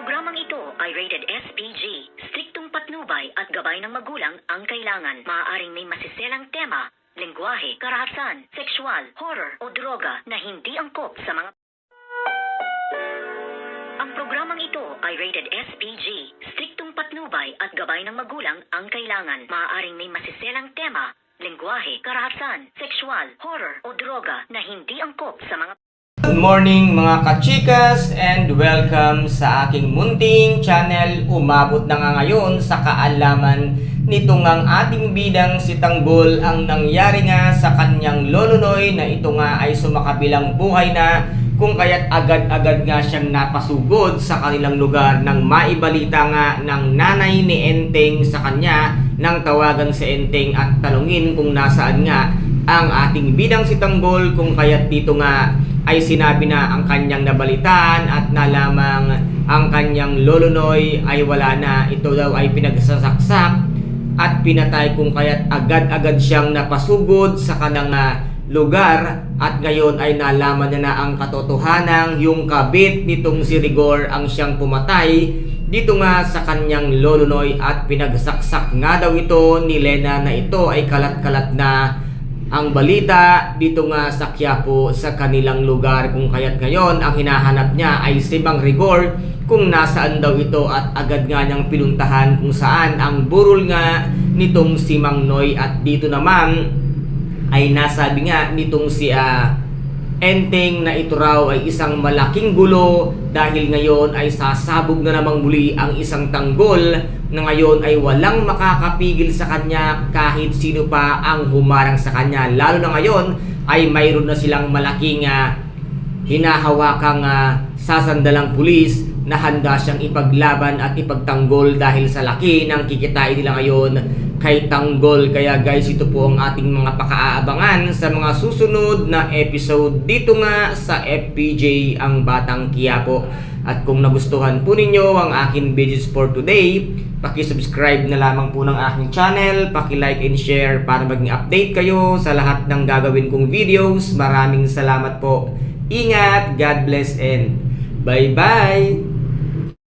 programang ito ay rated SPG. Striktong patnubay at gabay ng magulang ang kailangan. Maaaring may masiselang tema, lengguwahe, karahasan, sexual, horror o droga na hindi angkop sa mga... Ang programang ito ay rated SPG. Striktong patnubay at gabay ng magulang ang kailangan. Maaaring may masiselang tema, lengguwahe, karahasan, sexual, horror o droga na hindi angkop sa mga... Good morning mga kachikas and welcome sa aking munting channel. Umabot na nga ngayon sa kaalaman nitong ang ating bidang si Tanggol ang nangyari nga sa kanyang lolonoy na ito nga ay sumakabilang buhay na kung kaya't agad-agad nga siyang napasugod sa kanilang lugar nang maibalita nga ng nanay ni Enteng sa kanya nang tawagan si Enteng at tanungin kung nasaan nga ang ating bidang si Tanggol, kung kaya't dito nga ay sinabi na ang kanyang nabalitaan at nalamang ang kanyang lolonoy ay wala na. Ito daw ay pinagsasaksak at pinatay, kung kaya't agad-agad siyang napasugod sa kanang lugar at ngayon ay nalaman na ang katotohanan, yung kabit nitong si Rigor ang siyang pumatay dito nga sa kanyang lolonoy at pinagsaksak nga daw ito ni Lena na ito ay kalat-kalat na ang balita dito nga sa Quiapo sa kanilang lugar, kung kaya't ngayon ang hinahanap niya ay si Mang Rigor kung nasaan daw ito at agad nga niyang pinuntahan kung saan ang burol nga nitong si Mang Noy. At dito naman ay nasabi nga nitong si Enteng na ito raw ay isang malaking gulo dahil ngayon ay sasabog na namang muli ang isang Tanggol na ngayon ay walang makakapigil sa kanya kahit sino pa ang humarang sa kanya. Lalo na ngayon ay mayroon na silang malaking hinahawakang sasandalang pulis na handa siyang ipaglaban at ipagtanggol dahil sa laki ng kikitain nila ngayon kay Tanggol. Kaya guys, ito po ang ating mga pakaaabangan sa mga susunod na episode dito nga sa FPJ ang Batang Quiapo. At kung nagustuhan po ninyo ang aking videos for today, paki-subscribe na lamang po ng aking channel, paki-like and share para maging update kayo sa lahat ng gagawin kong videos. Maraming salamat po. Ingat, God bless and bye-bye!